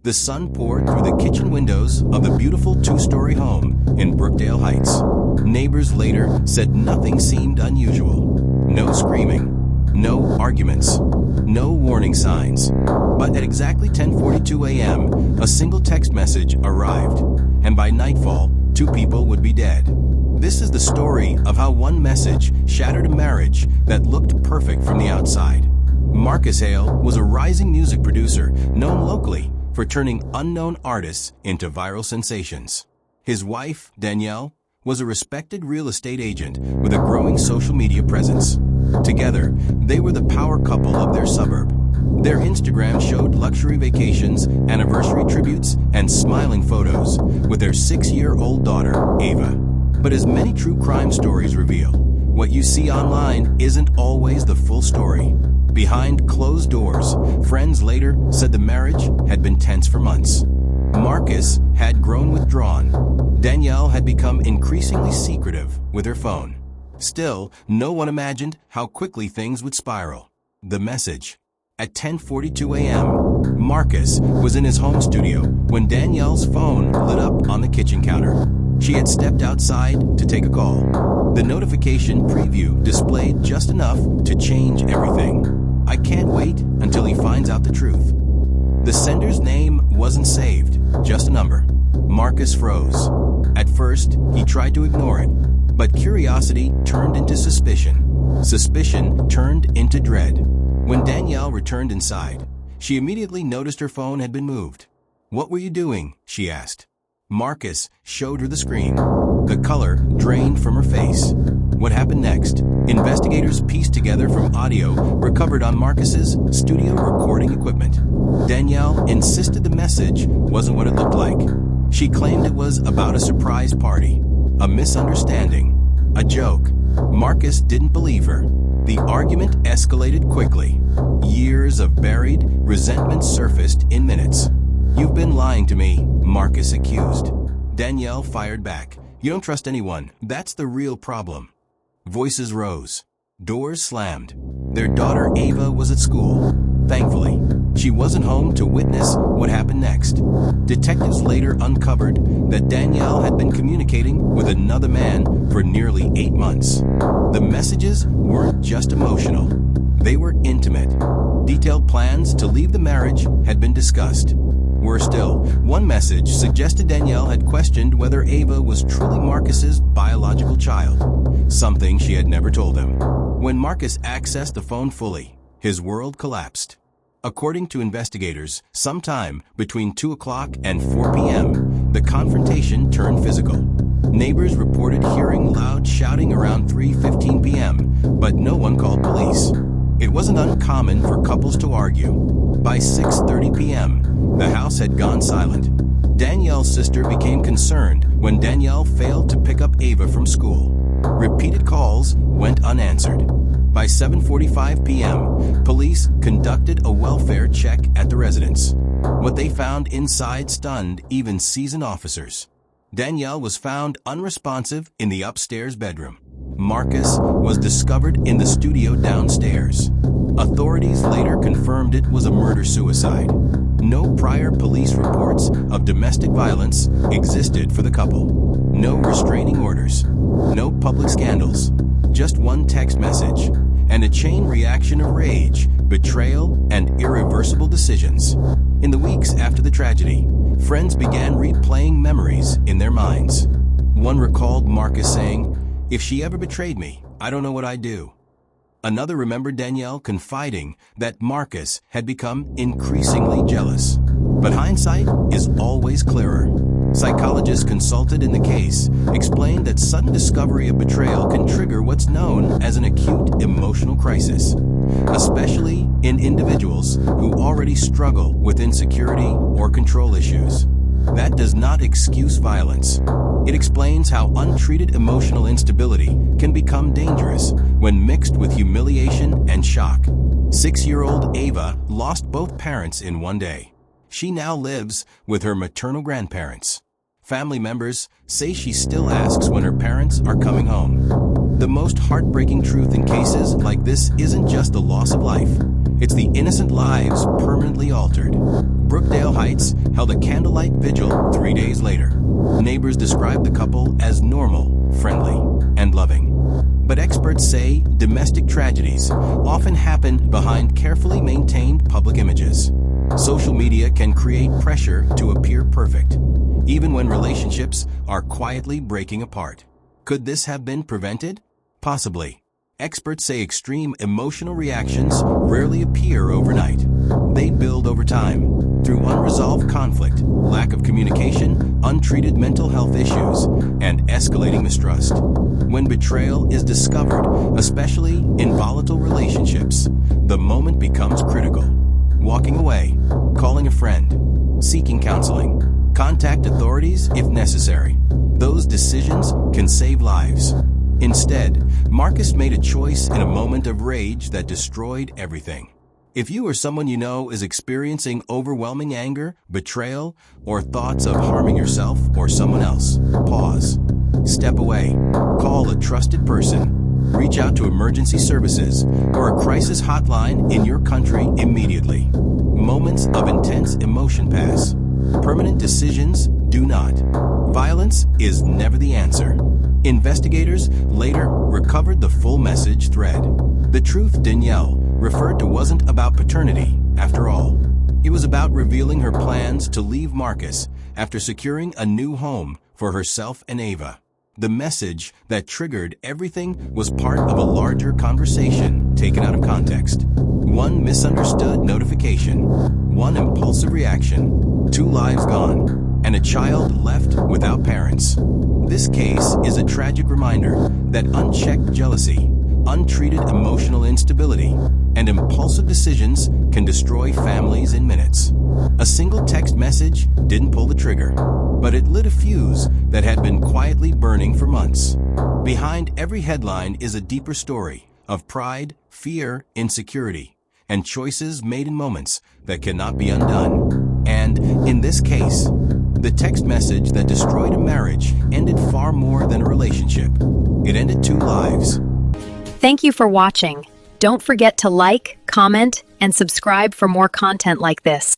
The sun poured through the kitchen windows of the beautiful two-story home in Brookdale Heights. Neighbors later said nothing seemed unusual. No screaming, no arguments, no warning signs. But at exactly 10:42 a.m., a single text message arrived, and by nightfall, 2 people would be dead. This is the story of how one message shattered a marriage that looked perfect from the outside. Marcus Hale was a rising music producer known locally for turning unknown artists into viral sensations. His wife, Danielle, was a respected real estate agent with a growing social media presence. Together, they were the power couple of their suburb. Their Instagram showed luxury vacations, anniversary tributes, and smiling photos with their 6-year-old daughter, Ava. But as many true crime stories reveal, what you see online isn't always the full story. Behind closed doors, friends later said the marriage had been tense for months. Marcus had grown withdrawn. Danielle had become increasingly secretive with her phone. Still, no one imagined how quickly things would spiral. The message. At 10:42 a.m., Marcus was in his home studio when Danielle's phone lit up on the kitchen counter. She had stepped outside to take a call. The notification preview displayed just enough to change everything. "I can't wait until he finds out the truth." The sender's name wasn't saved, just a number. Marcus froze. At first, he tried to ignore it, but curiosity turned into suspicion. Suspicion turned into dread. When Danielle returned inside, she immediately noticed her phone had been moved. "What were you doing?" she asked. Marcus showed her the screen. The color drained from her face. What happened next? Investigators pieced together from audio recovered on Marcus's studio recording equipment. Danielle insisted the message wasn't what it looked like. She claimed it was about a surprise party, a misunderstanding, a joke. Marcus didn't believe her. The argument escalated quickly. Years of buried resentment surfaced in minutes. "You've been lying to me," Marcus accused. Danielle fired back. "You don't trust anyone. That's the real problem." Voices rose. Doors slammed. Their daughter Ava was at school. Thankfully, she wasn't home to witness what happened next. Detectives later uncovered that Danielle had been communicating with another man for nearly 8 months. The messages weren't just emotional. They were intimate. Detailed plans to leave the marriage had been discussed. Worse still, one message suggested Danielle had questioned whether Ava was truly Marcus's biological child, something she had never told him. When Marcus accessed the phone fully, his world collapsed. According to investigators, sometime between 2 o'clock and 4 p.m., the confrontation turned physical. Neighbors reported hearing loud shouting around 3:15 p.m., but no one called police. It wasn't uncommon for couples to argue. By 6:30 p.m., the house had gone silent. Danielle's sister became concerned when Danielle failed to pick up Ava from school. Repeated calls went unanswered. By 7:45 p.m., police conducted a welfare check at the residence. What they found inside stunned even seasoned officers. Danielle was found unresponsive in the upstairs bedroom. Marcus was discovered in the studio downstairs. Authorities later confirmed it was a murder-suicide. No prior police reports of domestic violence existed for the couple. No restraining orders. No public scandals. Just one text message. And a chain reaction of rage, betrayal, and irreversible decisions. In the weeks after the tragedy, friends began replaying memories in their minds. One recalled Marcus saying, "If she ever betrayed me, I don't know what I'd do." Another remembered Danielle confiding that Marcus had become increasingly jealous. But hindsight is always clearer. Psychologists consulted in the case explained that sudden discovery of betrayal can trigger what's known as an acute emotional crisis, especially in individuals who already struggle with insecurity or control issues. That does not excuse violence. It explains how untreated emotional instability can become dangerous when mixed with humiliation and shock. 6-year-old Ava lost both parents in one day. She now lives with her maternal grandparents. Family members say she still asks when her parents are coming home. The most heartbreaking truth in cases like this isn't just the loss of life. It's the innocent lives permanently altered. Brookdale Heights held a candlelight vigil 3 days later. Neighbors described the couple as normal, friendly, and loving. But experts say domestic tragedies often happen behind carefully maintained public images. Social media can create pressure to appear perfect, even when relationships are quietly breaking apart. Could this have been prevented? Possibly. Experts say extreme emotional reactions rarely appear overnight. They build over time, through unresolved conflict, lack of communication, untreated mental health issues, and escalating mistrust. When betrayal is discovered, especially in volatile relationships, the moment becomes critical. Walking away, calling a friend, seeking counseling, contact authorities if necessary. Those decisions can save lives. Instead, Marcus made a choice in a moment of rage that destroyed everything. If you or someone you know is experiencing overwhelming anger, betrayal, or thoughts of harming yourself or someone else, pause. Step away. Call a trusted person. Reach out to emergency services or a crisis hotline in your country immediately. Moments of intense emotion pass. Permanent decisions do not. Violence is never the answer. Investigators later recovered the full message thread. The truth Danielle referred to wasn't about paternity, after all. It was about revealing her plans to leave Marcus after securing a new home for herself and Ava. The message that triggered everything was part of a larger conversation taken out of context. One misunderstood notification, one impulsive reaction, 2 lives gone, and a child left without parents. This case is a tragic reminder that unchecked jealousy, untreated emotional instability, and impulsive decisions can destroy families in minutes. A single text message didn't pull the trigger, but it lit a fuse that had been quietly burning for months. Behind every headline is a deeper story of pride, fear, insecurity, and choices made in moments that cannot be undone. And, in this case, the text message that destroyed a marriage ended far more than a relationship. It ended 2 lives. Thank you for watching. Don't forget to like, comment, and subscribe for more content like this.